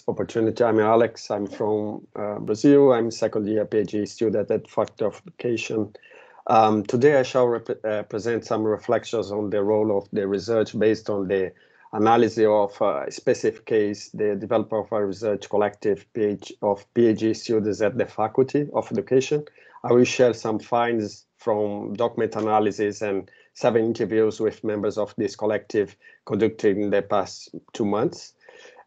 this opportunity. I'm Alex. I'm from Brazil. I'm second year PhD student at Faculty of Education. Today I shall present some reflections on the role of the research based on the analysis of a specific case, the development of a research collective of PhD students at the Faculty of Education. I will share some finds from document analysis and 7 interviews with members of this collective conducted in the past 2 months.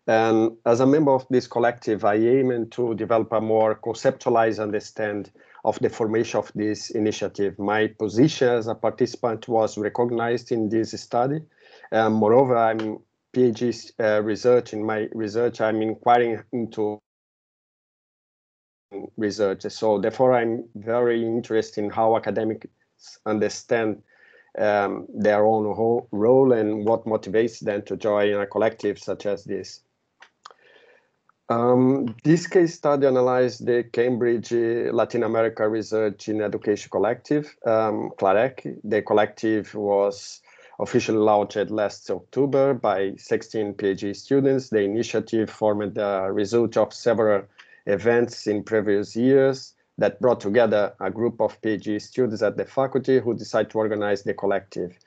And as a member of this collective, I aim to develop a more conceptualized understanding of the formation of this initiative. My position as a participant was recognized in this study. Moreover, I'm PhD research. In my research, I'm inquiring into research. So therefore, I'm very interested in how academics understand their own role and what motivates them to join a collective such as this. This case study analyzed the Cambridge Latin America Research in Education Collective, CLAREC. The collective was officially launched last October by 16 PhD students. The initiative formed the result of several events in previous years that brought together a group of PhD students at the faculty who decided to organize the collective.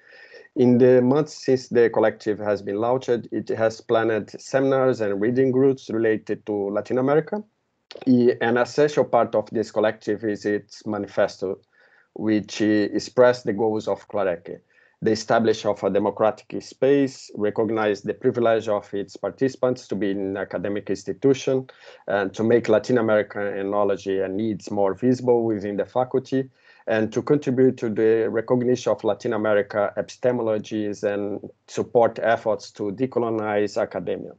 In the months since the collective has been launched, it has planned seminars and reading groups related to Latin America. An essential part of this collective is its manifesto, which expresses the goals of CLAREC. The establishment of a democratic space, recognize the privilege of its participants to be in an academic institution, and to make Latin American knowledge and needs more visible within the faculty, and to contribute to the recognition of Latin America epistemologies and support efforts to decolonize academia.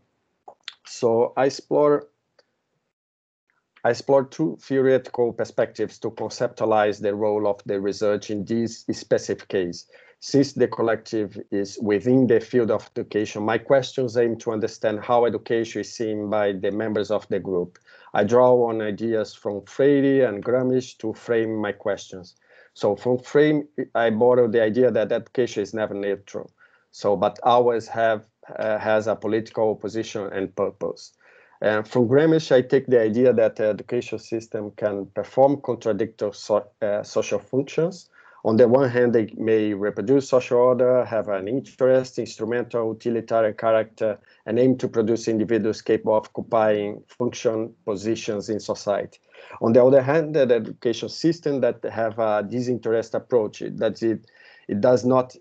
So I explore 2 theoretical perspectives to conceptualize the role of the research in this specific case. Since the collective is within the field of education, my questions aim to understand how education is seen by the members of the group. I draw on ideas from Freire and Gramsci to frame my questions. So from Freire, I borrow the idea that education is never neutral, but always has a political position and purpose. From Gramsci, I take the idea that the education system can perform contradictory social functions. On the one hand, they may reproduce social order, have an interest, instrumental, utilitarian character, and aim to produce individuals capable of occupying function positions in society. On the other hand, the education system that have a disinterested approach, that it does not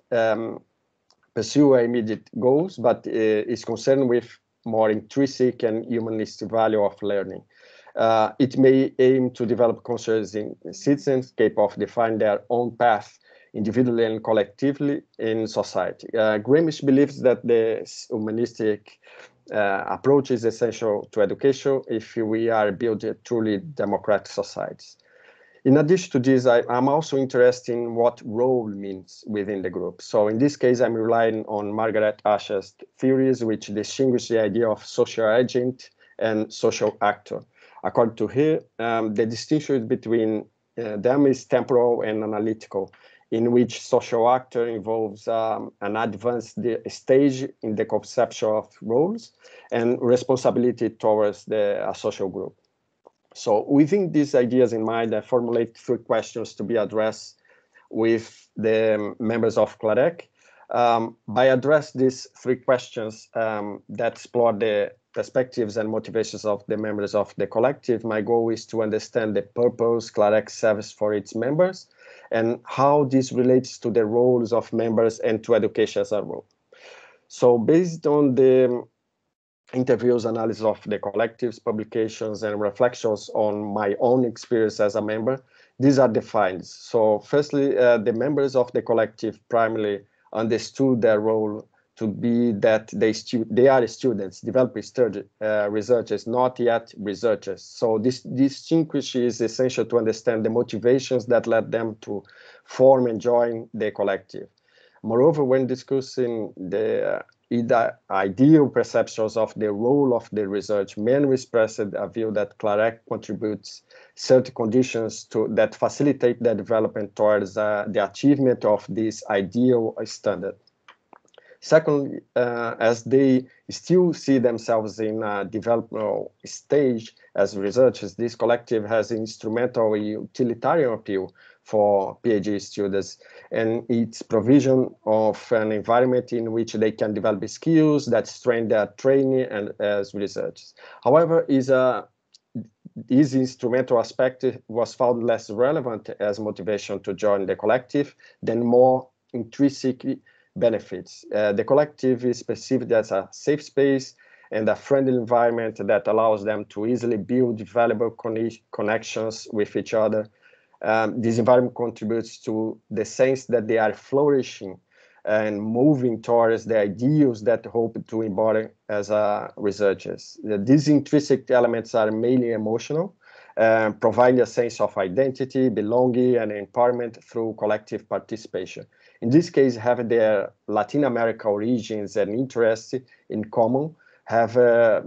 pursue immediate goals, but is concerned with more intrinsic and humanistic value of learning. It may aim to develop conscious citizens capable of defining their own path individually and collectively in society. Gramsci believes that the humanistic approach is essential to education if we are building truly democratic societies. In addition to this, I'm also interested in what role means within the group. So in this case, I'm relying on Margaret Asher's theories, which distinguish the idea of social agent and social actor. According to her, the distinction between them is temporal and analytical, in which social actor involves an advanced stage in the conception of roles and responsibility towards a social group. So within these ideas in mind, I formulate 3 questions to be addressed with the members of CLAREC. By addressing these 3 questions that explore the perspectives and motivations of the members of the collective, my goal is to understand the purpose CLAREC serves for its members and how this relates to the roles of members and to education as a whole. So based on the interviews, analysis of the collectives, publications, and reflections on my own experience as a member, these are the finds. So firstly, the members of the collective primarily understood their role to be that they are students, developing researchers, not yet researchers. So this distinction is essential to understand the motivations that led them to form and join the collective. Moreover, when discussing the ideal perceptions of the role of the research, many expressed a view that CLAREC contributes certain conditions that facilitate the development towards the achievement of this ideal standard. Secondly, as they still see themselves in a developmental stage as researchers, this collective has instrumental utilitarian appeal for PhD students and its provision of an environment in which they can develop skills that strengthen their training and as researchers. However, this instrumental aspect was found less relevant as motivation to join the collective than more intrinsic benefits. The collective is perceived as a safe space and a friendly environment that allows them to easily build valuable connections with each other. This environment contributes to the sense that they are flourishing and moving towards the ideals that hope to embody as researchers. These intrinsic elements are mainly emotional, providing a sense of identity, belonging, and empowerment through collective participation. In this case, having their Latin America origins and interests in common have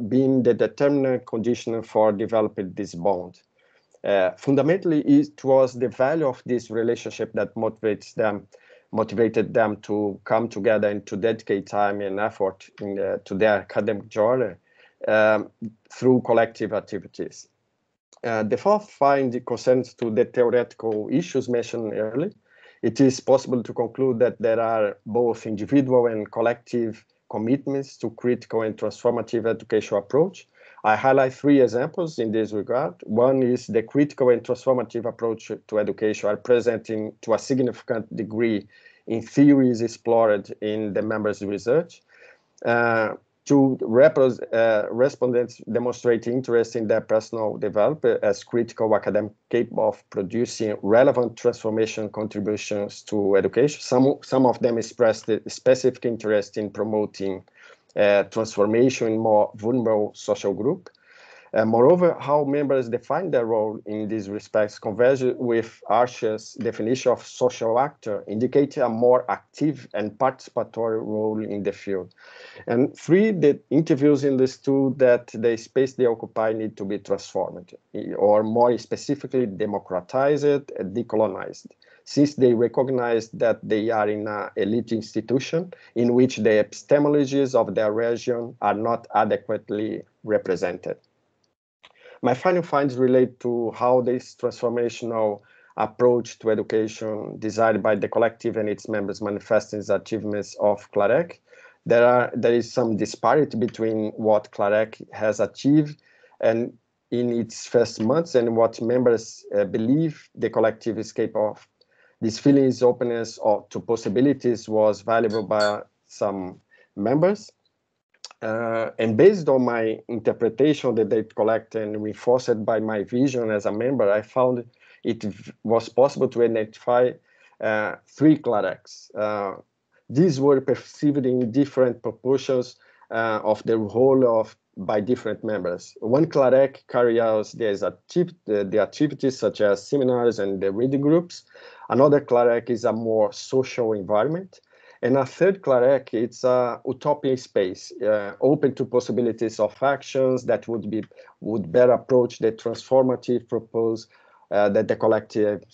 been the determinant condition for developing this bond. Fundamentally, it was the value of this relationship that motivated them to come together and to dedicate time and effort to their academic journey through collective activities. The fourth finding concerns to the theoretical issues mentioned earlier. It is possible to conclude that there are both individual and collective commitments to critical and transformative educational approach. I highlight three examples in this regard. One is the critical and transformative approach to education are presenting to a significant degree in theories explored in the members' research. Two, respondents demonstrate interest in their personal development as critical academic capable of producing relevant transformation contributions to education. Some of them expressed a specific interest in promoting transformation in more vulnerable social group. Moreover, how members define their role in these respects converge with Archer's definition of social actor, indicating a more active and participatory role in the field. And three, the interviews understood that the space they occupy need to be transformed, or more specifically, democratized and decolonized, since they recognize that they are in an elite institution in which the epistemologies of their region are not adequately represented. My final finds relate to how this transformational approach to education desired by the collective and its members manifests its achievements of CLAREC. There is some disparity between what CLAREC has achieved and in its first months and what members believe the collective is capable of. This feeling's openness to possibilities was valuable by some members. And based on my interpretation of the data collected and reinforced by my vision as a member, I found it was possible to identify three CLARECs. These were perceived in different proportions of the role by different members. One CLAREC carries out the activities such as seminars and the reading groups. Another CLAREC is a more social environment. And a third CLAREC, it's a utopian space, open to possibilities of actions that would better approach the transformative purpose that the collective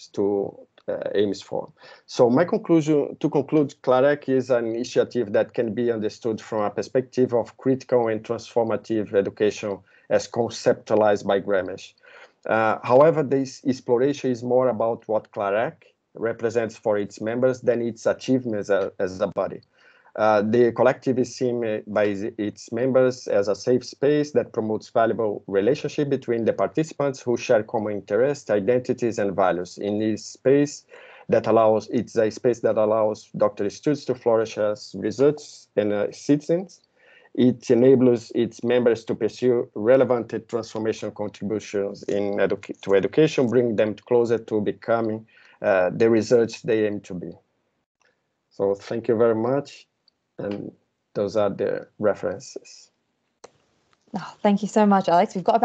aims for. So my conclusion, to conclude, CLAREC is an initiative that can be understood from a perspective of critical and transformative education as conceptualized by Gramsci. However, this exploration is more about what CLAREC represents for its members than its achievements as a body. The collective is seen by its members as a safe space that promotes valuable relationship between the participants who share common interests, identities, and values. In this space, it's a space that allows doctoral students to flourish as researchers and citizens. It enables its members to pursue relevant transformation contributions to education, bring them closer to becoming the research they aim to be. So thank you very much. And those are the references. Oh, thank you so much, Alex. We've got about